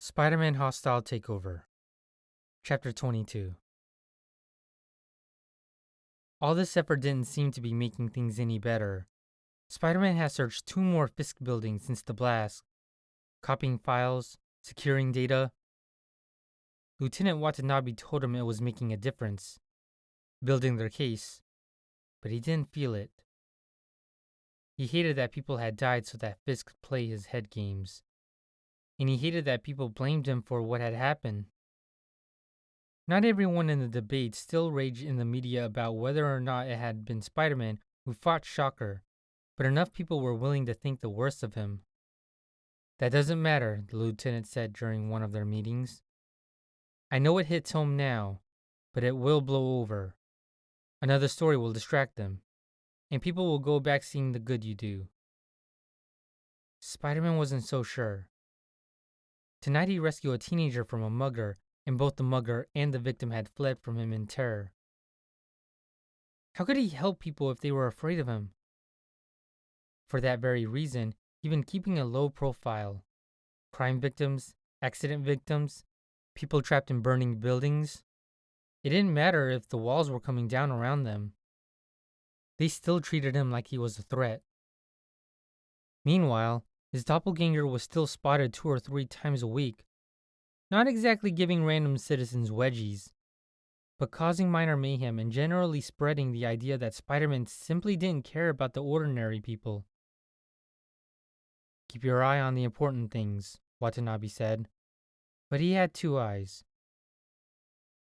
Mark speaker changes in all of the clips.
Speaker 1: Spider-Man Hostile Takeover, Chapter 22. All this effort didn't seem to be making things any better. Spider-Man has searched 2 more Fisk buildings since the blast, copying files, securing data. Lieutenant Watanabe told him it was making a difference, building their case, but he didn't feel it. He hated that people had died so that Fisk could play his head games, and he hated that people blamed him for what had happened. Not everyone in the debate still raged in the media about whether or not it had been Spider-Man who fought Shocker, but enough people were willing to think the worst of him. That doesn't matter, the lieutenant said during one of their meetings. I know it hits home now, but it will blow over. Another story will distract them, and people will go back seeing the good you do. Spider-Man wasn't so sure. Tonight he rescued a teenager from a mugger, and both the mugger and the victim had fled from him in terror. How could he help people if they were afraid of him? For that very reason, he'd been keeping a low profile. Crime victims, accident victims, people trapped in burning buildings. It didn't matter if the walls were coming down around them. They still treated him like he was a threat. Meanwhile, his doppelganger was still spotted 2 or 3 times a week, not exactly giving random citizens wedgies, but causing minor mayhem and generally spreading the idea that Spider-Man simply didn't care about the ordinary people. Keep your eye on the important things, Watanabe said, but he had 2 eyes.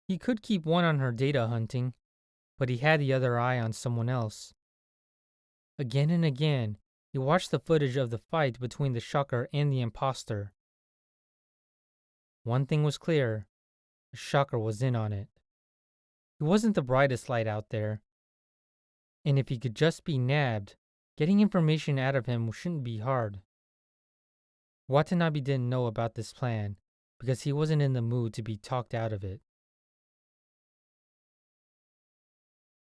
Speaker 1: He could keep one on her data hunting, but he had the other eye on someone else. Again and again, he watched the footage of the fight between the Shocker and the imposter. One thing was clear, the Shocker was in on it. He wasn't the brightest light out there, and if he could just be nabbed, getting information out of him shouldn't be hard. Watanabe didn't know about this plan, because he wasn't in the mood to be talked out of it.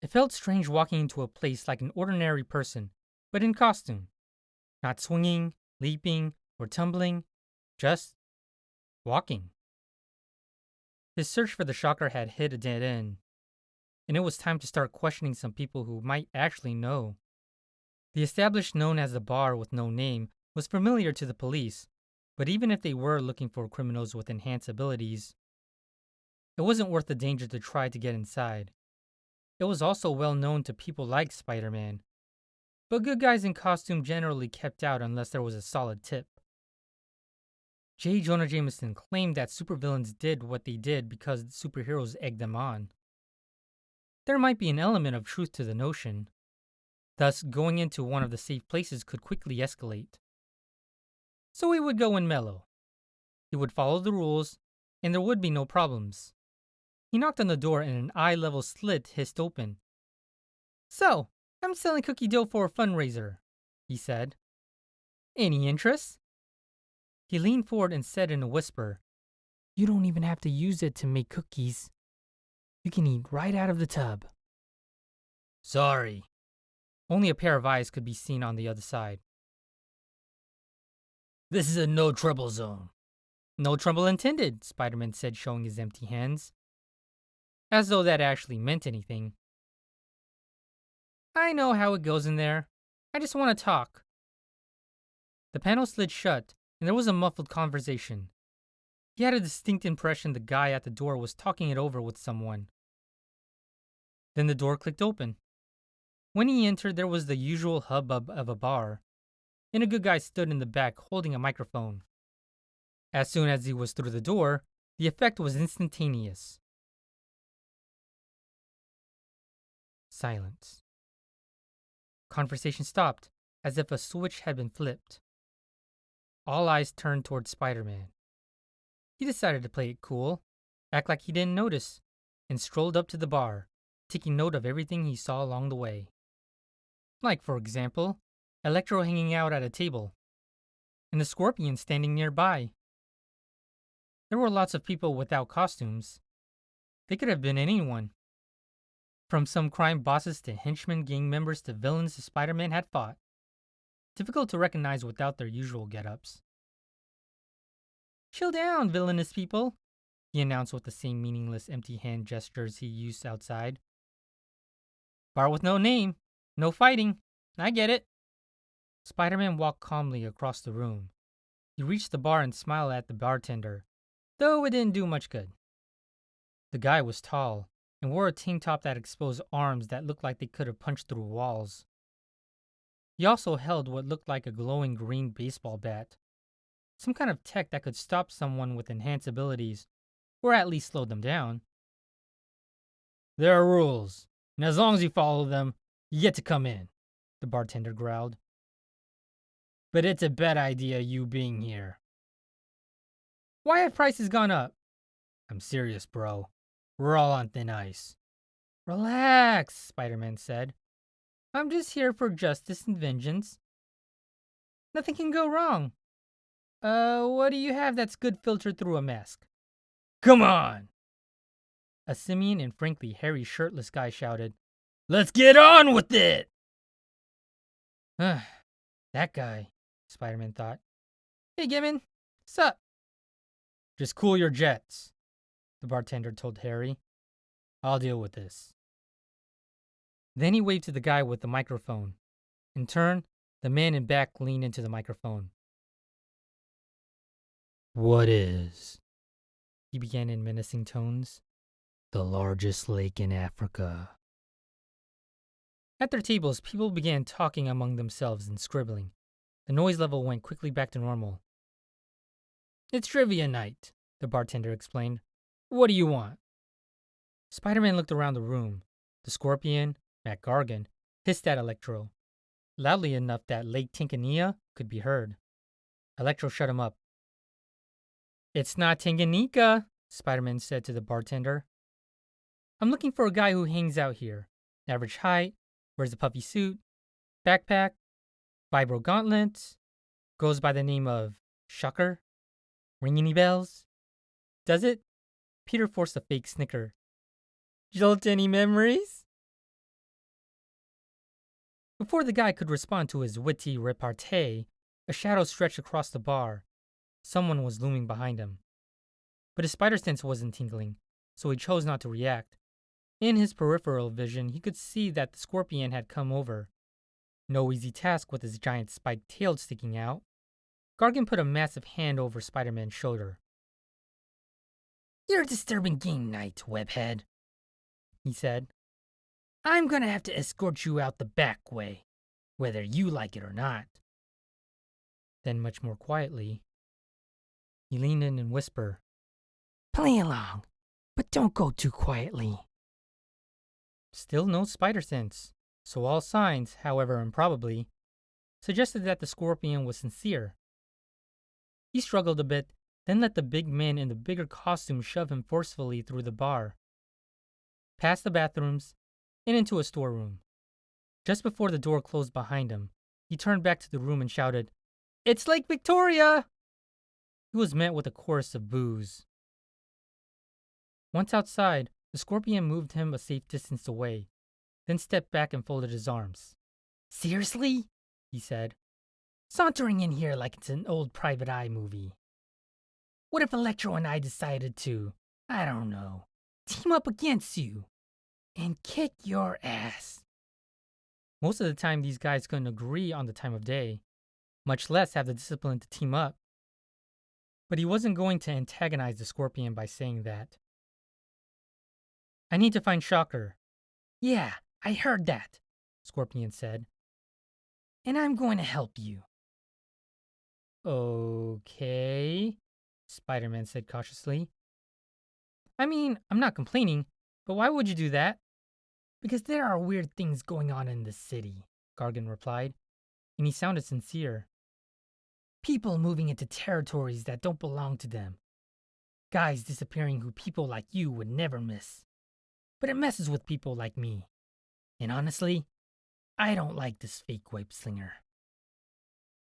Speaker 1: It felt strange walking into a place like an ordinary person, but in costume. Not swinging, leaping, or tumbling, just walking. His search for the Shocker had hit a dead end, and it was time to start questioning some people who might actually know. The establishment known as the Bar with No Name was familiar to the police, but even if they were looking for criminals with enhanced abilities, it wasn't worth the danger to try to get inside. It was also well known to people like Spider-Man, but good guys in costume generally kept out unless there was a solid tip. J. Jonah Jameson claimed that supervillains did what they did because superheroes egged them on. There might be an element of truth to the notion. Thus, going into one of the safe places could quickly escalate. So he would go in mellow. He would follow the rules, and there would be no problems. He knocked on the door and an eye-level slit hissed open. So, I'm selling cookie dough for a fundraiser, he said. Any interest? He leaned forward and said in a whisper, You don't even have to use it to make cookies. You can eat right out of the tub. Sorry. Only a pair of eyes could be seen on the other side. This is a no-trouble zone. No trouble intended, Spider-Man said, showing his empty hands. As though that actually meant anything. I know how it goes in there. I just want to talk. The panel slid shut, and there was a muffled conversation. He had a distinct impression the guy at the door was talking it over with someone. Then the door clicked open. When he entered, there was the usual hubbub of a bar, and a good guy stood in the back holding a microphone. As soon as he was through the door, the effect was instantaneous. Silence. Conversation stopped, as if a switch had been flipped. All eyes turned toward Spider-Man. He decided to play it cool, act like he didn't notice, and strolled up to the bar, taking note of everything he saw along the way. Like, for example, Electro hanging out at a table, and the Scorpion standing nearby. There were lots of people without costumes. They could have been anyone. From some crime bosses to henchmen, gang members to villains Spider-Man had fought. Difficult to recognize without their usual get-ups. Chill down, villainous people, he announced with the same meaningless empty hand gestures he used outside. Bar with no name. No fighting. I get it. Spider-Man walked calmly across the room. He reached the bar and smiled at the bartender, though it didn't do much good. The guy was tall and wore a tank top that exposed arms that looked like they could have punched through walls. He also held what looked like a glowing green baseball bat, some kind of tech that could stop someone with enhanced abilities, or at least slow them down. There are rules, and as long as you follow them, you get to come in, the bartender growled. But it's a bad idea you being here. Why have prices gone up? I'm serious, bro. We're all on thin ice. Relax, Spider-Man said. I'm just here for justice and vengeance. Nothing can go wrong. What do you have that's good filtered through a mask? Come on! A simian and frankly hairy shirtless guy shouted, Let's get on with it! That guy, Spider-Man thought. Hey, Gibbon, sup? Just cool your jets, the bartender told Harry. I'll deal with this. Then he waved to the guy with the microphone. In turn, the man in back leaned into the microphone. What is, he began in menacing tones, the largest lake in Africa? At their tables, people began talking among themselves and scribbling. The noise level went quickly back to normal. It's trivia night, the bartender explained. What do you want? Spider-Man looked around the room. The Scorpion, Matt Gargan, hissed at Electro, loudly enough that Lake Tanganyika could be heard. Electro shut him up. It's not Tanganyika, Spider-Man said to the bartender. I'm looking for a guy who hangs out here. Average height, wears a puffy suit, backpack, vibro gauntlets, goes by the name of Shucker. Ring any bells? Does it? Peter forced a fake snicker. Jolt any memories? Before the guy could respond to his witty repartee, a shadow stretched across the bar. Someone was looming behind him. But his spider sense wasn't tingling, so he chose not to react. In his peripheral vision, he could see that the Scorpion had come over. No easy task with his giant spiked tail sticking out. Gargan put a massive hand over Spider-Man's shoulder. You're disturbing game night, webhead, he said. I'm gonna have to escort you out the back way, whether you like it or not. Then much more quietly, he leaned in and whispered, Play along, but don't go too quietly. Still no spider sense, so all signs, however improbably, suggested that the Scorpion was sincere. He struggled a bit, then let the big man in the bigger costume shove him forcefully through the bar, past the bathrooms, and into a storeroom. Just before the door closed behind him, he turned back to the room and shouted, It's Lake Victoria! He was met with a chorus of boos. Once outside, the Scorpion moved him a safe distance away, then stepped back and folded his arms. Seriously? He said. Sauntering in here like it's an old Private Eye movie. What if Electro and I decided to, I don't know, team up against you and kick your ass? Most of the time, these guys couldn't agree on the time of day, much less have the discipline to team up. But he wasn't going to antagonize the Scorpion by saying that. I need to find Shocker. Yeah, I heard that, Scorpion said. And I'm going to help you. Okay, Spider-Man said cautiously. I mean, I'm not complaining, but why would you do that? Because there are weird things going on in this city, Gargan replied, and he sounded sincere. People moving into territories that don't belong to them. Guys disappearing who people like you would never miss. But it messes with people like me. And honestly, I don't like this fake web slinger.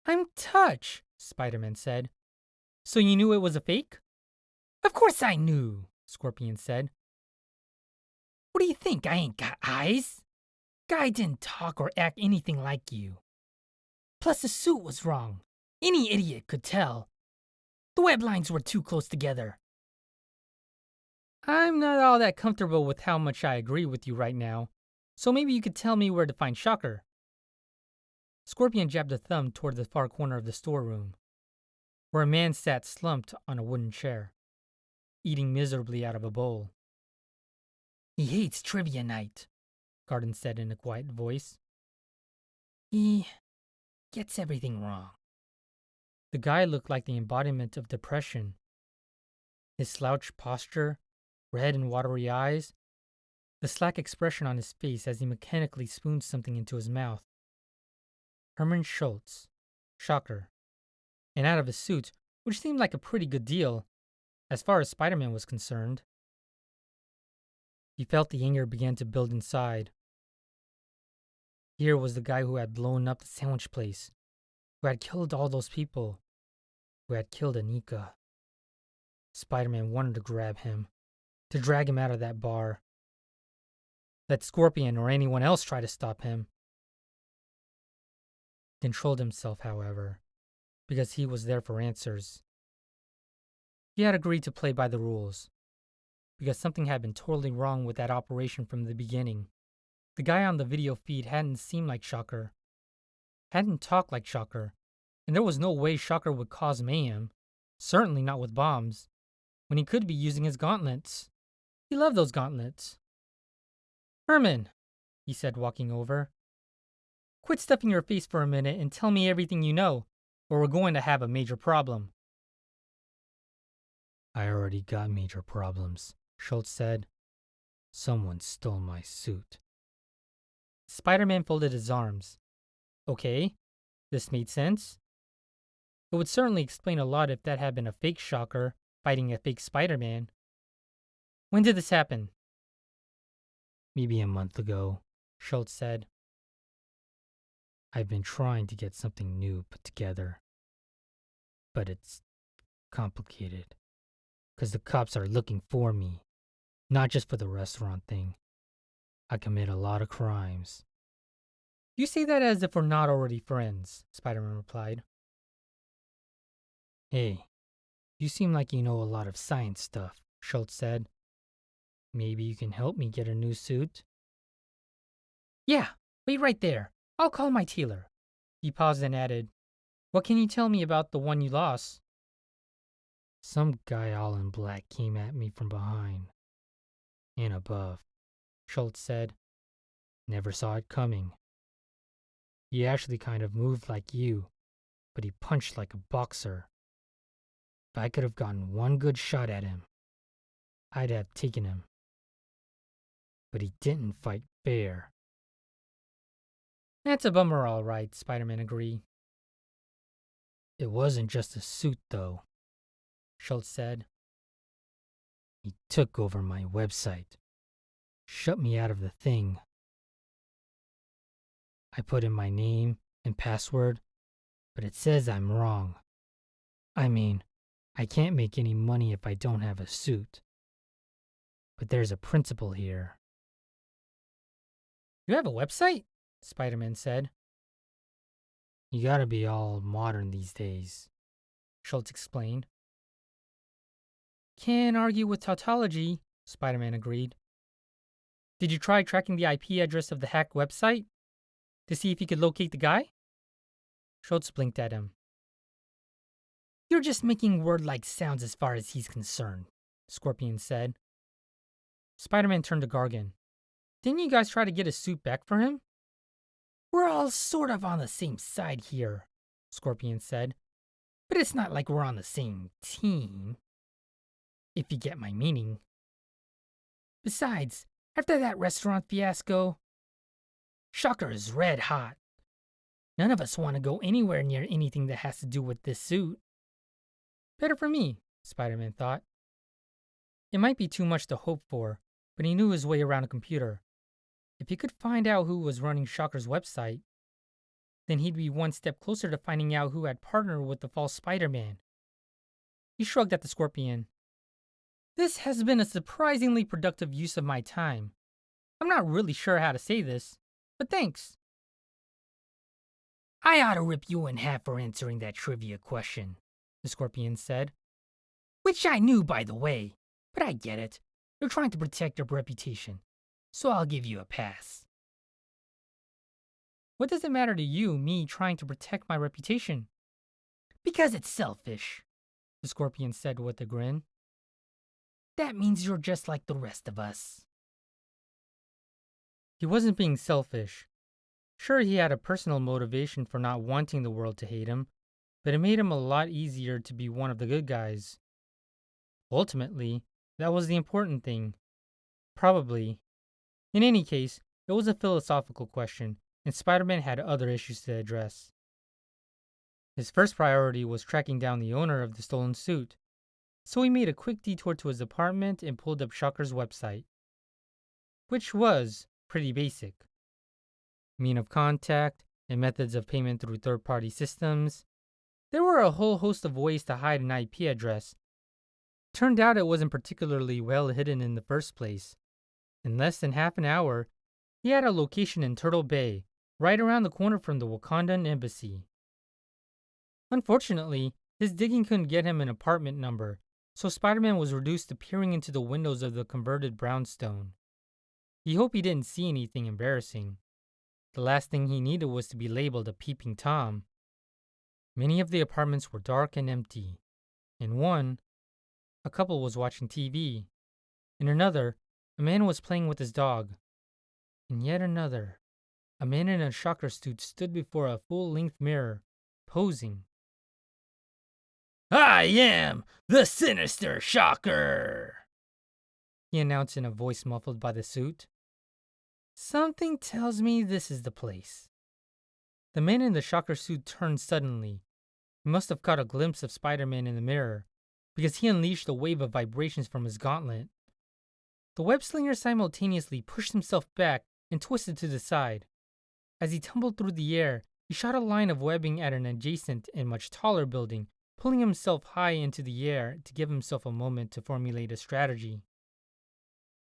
Speaker 1: I'm touched, Spider-Man said. So you knew it was a fake? Of course I knew, Scorpion said. What do you think, I ain't got eyes? Guy didn't talk or act anything like you. Plus the suit was wrong. Any idiot could tell. The The web lines were too close together. I'm not all that comfortable with how much I agree with you right now, so maybe you could tell me where to find Shocker. Scorpion jabbed a thumb toward the far corner of the storeroom, where a man sat slumped on a wooden chair, eating miserably out of a bowl. He hates trivia night, Garden said in a quiet voice. He gets everything wrong. The guy looked like the embodiment of depression. His slouched posture, red and watery eyes, the slack expression on his face as he mechanically spooned something into his mouth. Herman Schultz, Shocker, and out of his suit, which seemed like a pretty good deal, as far as Spider-Man was concerned. He felt the anger begin to build inside. Here was the guy who had blown up the sandwich place, who had killed all those people, who had killed Anika. Spider-Man wanted to grab him, to drag him out of that bar. Let Scorpion or anyone else try to stop him. He controlled himself, however, because he was there for answers. He had agreed to play by the rules, because something had been totally wrong with that operation from the beginning. The guy on the video feed hadn't seemed like Shocker, hadn't talked like Shocker, and there was no way Shocker would cause mayhem, certainly not with bombs, when he could be using his gauntlets. He loved those gauntlets. Herman, he said, walking over. Quit stuffing your face for a minute and tell me everything you know, or we're going to have a major problem. I already got major problems, Schultz said. Someone stole my suit. Spider-Man folded his arms. Okay, this made sense. It would certainly explain a lot if that had been a fake Shocker fighting a fake Spider-Man. When did this happen? Maybe a month ago, Schultz said. I've been trying to get something new put together, but it's complicated, because the cops are looking for me, not just for the restaurant thing. I commit a lot of crimes. You say that as if we're not already friends, Spider-Man replied. Hey, you seem like you know a lot of science stuff, Schultz said. Maybe you can help me get a new suit? Yeah, wait right there. I'll call my tailor. He paused and added, What can you tell me about the one you lost? Some guy all in black came at me from behind and above, Schultz said. Never saw it coming. He actually kind of moved like you, but he punched like a boxer. If I could have gotten one good shot at him, I'd have taken him. But he didn't fight fair. That's a bummer, all right, Spider-Man agreed. It wasn't just a suit, though, Schultz said. He took over my website, shut me out of the thing. I put in my name and password, but it says I'm wrong. I mean, I can't make any money if I don't have a suit. But there's a principle here. You have a website? Spider-Man said. You gotta be all modern these days, Schultz explained. Can't argue with tautology, Spider-Man agreed. Did you try tracking the IP address of the hacked website to see if you could locate the guy? Schultz blinked at him. You're just making word-like sounds as far as he's concerned, Scorpion said. Spider-Man turned to Gargan. Didn't you guys try to get his suit back for him? We're all sort of on the same side here, Scorpion said. But it's not like we're on the same team, if you get my meaning. Besides, after that restaurant fiasco, Shocker is red hot. None of us want to go anywhere near anything that has to do with this suit. Better for me, Spider-Man thought. It might be too much to hope for, but he knew his way around a computer. If he could find out who was running Shocker's website, then he'd be one step closer to finding out who had partnered with the false Spider-Man. He shrugged at the Scorpion. This has been a surprisingly productive use of my time. I'm not really sure how to say this, but thanks. I ought to rip you in half for answering that trivia question, the Scorpion said. Which I knew, by the way. But I get it. You're trying to protect your reputation. So I'll give you a pass. What does it matter to you, me trying to protect my reputation? Because it's selfish, the scorpion said with a grin. That means you're just like the rest of us. He wasn't being selfish. Sure, he had a personal motivation for not wanting the world to hate him, but it made him a lot easier to be one of the good guys. Ultimately, that was the important thing. Probably. In any case, it was a philosophical question, and Spider-Man had other issues to address. His first priority was tracking down the owner of the stolen suit, so he made a quick detour to his apartment and pulled up Shocker's website, which was pretty basic. Mean of contact and methods of payment through third-party systems. There were a whole host of ways to hide an IP address. Turned out it wasn't particularly well hidden in the first place. In less than half an hour, he had a location in Turtle Bay, right around the corner from the Wakandan embassy. Unfortunately, his digging couldn't get him an apartment number, so Spider-Man was reduced to peering into the windows of the converted brownstone. He hoped he didn't see anything embarrassing. The last thing he needed was to be labeled a peeping Tom. Many of the apartments were dark and empty. In one, a couple was watching TV. In another, a man was playing with his dog. In yet another, a man in a Shocker suit stood before a full-length mirror, posing. I am the Sinister Shocker, he announced in a voice muffled by the suit. Something tells me this is the place. The man in the Shocker suit turned suddenly. He must have caught a glimpse of Spider-Man in the mirror, because he unleashed a wave of vibrations from his gauntlet. The web-slinger simultaneously pushed himself back and twisted to the side. As he tumbled through the air, he shot a line of webbing at an adjacent and much taller building, pulling himself high into the air to give himself a moment to formulate a strategy.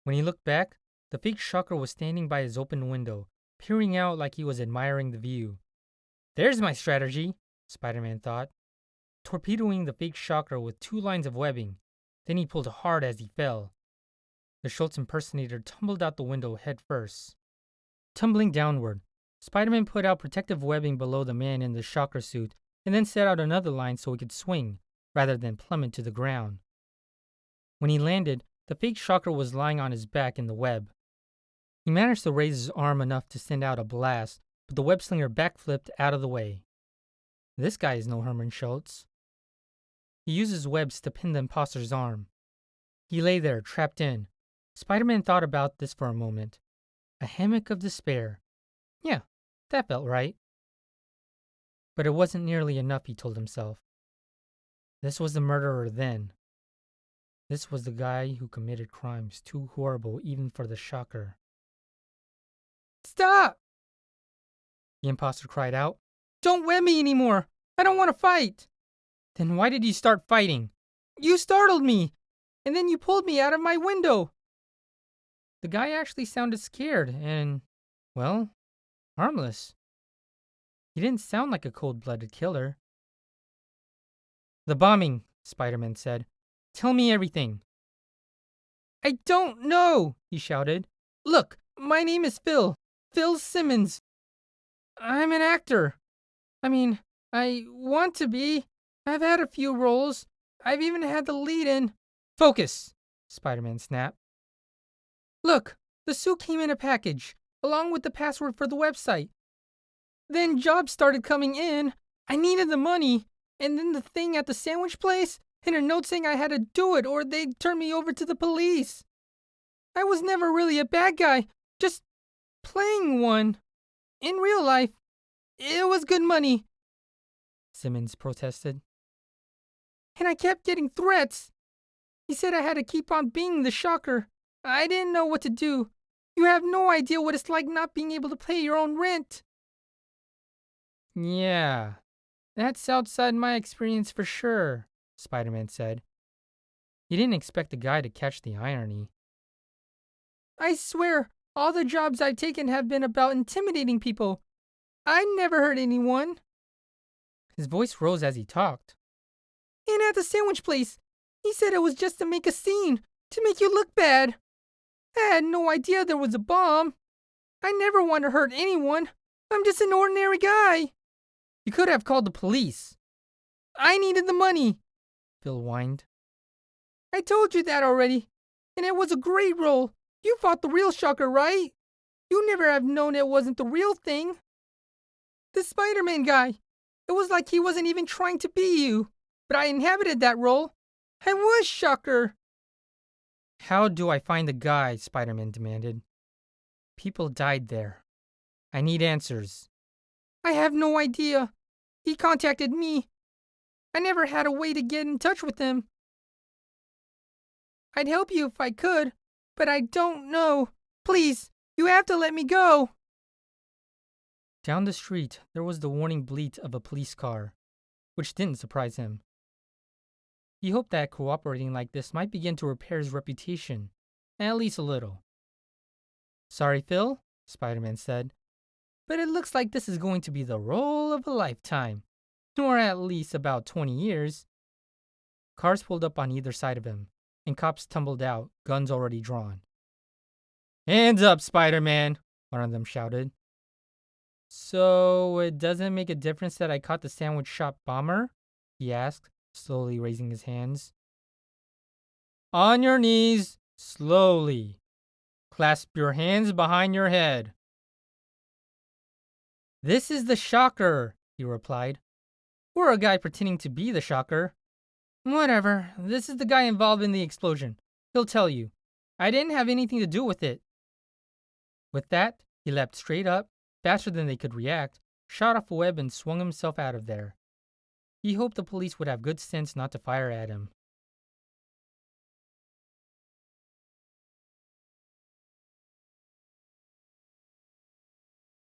Speaker 1: When he looked back, the fake Shocker was standing by his open window, peering out like he was admiring the view. There's my strategy, Spider-Man thought, torpedoing the fake Shocker with 2 lines of webbing. Then he pulled hard as he fell. The Schultz impersonator tumbled out the window head first. Tumbling downward, Spider-Man put out protective webbing below the man in the Shocker suit and then set out another line so he could swing, rather than plummet to the ground. When he landed, the fake Shocker was lying on his back in the web. He managed to raise his arm enough to send out a blast, but the web-slinger backflipped out of the way. This guy is no Herman Schultz. He uses webs to pin the imposter's arm. He lay there, trapped in. Spider-Man thought about this for a moment. A hammock of despair. Yeah, that felt right. But it wasn't nearly enough, he told himself. This was the murderer then. This was the guy who committed crimes too horrible even for the Shocker. Stop! The imposter cried out. Don't web me anymore! I don't want to fight! Then why did you start fighting? You startled me! And then you pulled me out of my window! The guy actually sounded scared and, well, harmless. He didn't sound like a cold-blooded killer. The bombing, Spider-Man said. Tell me everything. I don't know, he shouted. Look, my name is Phil. Phil Simmons. I'm an actor. I want to be. I've had a few roles. I've even had the lead in. Focus, Spider-Man snapped. Look, the suit came in a package, along with the password for the website. Then jobs started coming in. I needed the money. And then the thing at the sandwich place, and a note saying I had to do it or they'd turn me over to the police. I was never really a bad guy, just playing one. In real life, it was good money, Simmons protested. And I kept getting threats. He said I had to keep on being the Shocker. I didn't know what to do. You have no idea what it's like not being able to pay your own rent. Yeah, that's outside my experience for sure, Spider-Man said. He didn't expect the guy to catch the irony. I swear, all the jobs I've taken have been about intimidating people. I never hurt anyone. His voice rose as he talked. And at the sandwich place, He said it was just to make a scene, to make you look bad. I had no idea there was a bomb. I never want to hurt anyone. I'm just an ordinary guy. You could have called the police. I needed the money, Phil whined. I told you that already, and it was a great role. You fought the real Shocker, right? You never have known it wasn't the real thing. The Spider-Man guy. It was like he wasn't even trying to be you, but I inhabited that role. I was Shocker. How do I find the guy? Spider-Man demanded. People died there. I need answers. I have no idea. He contacted me. I never had a way to get in touch with him. I'd help you if I could, but I don't know. Please, you have to let me go. Down the street, there was the warning bleat of a police car, which didn't surprise him. He hoped that cooperating like this might begin to repair his reputation, at least a little. Sorry, Phil, Spider-Man said, but it looks like this is going to be the role of a lifetime, or at least about 20 years. Cars pulled up on either side of him, and cops tumbled out, guns already drawn. Hands up, Spider-Man, one of them shouted. So it doesn't make a difference that I caught the sandwich shop bomber? He asked, slowly raising his hands. On your knees, slowly. Clasp your hands behind your head. This is the Shocker, he replied. Or a guy pretending to be the Shocker. Whatever, this is the guy involved in the explosion. He'll tell you. I didn't have anything to do with it. With that, he leapt straight up, faster than they could react, shot off a web and swung himself out of there. He hoped the police would have good sense not to fire at him.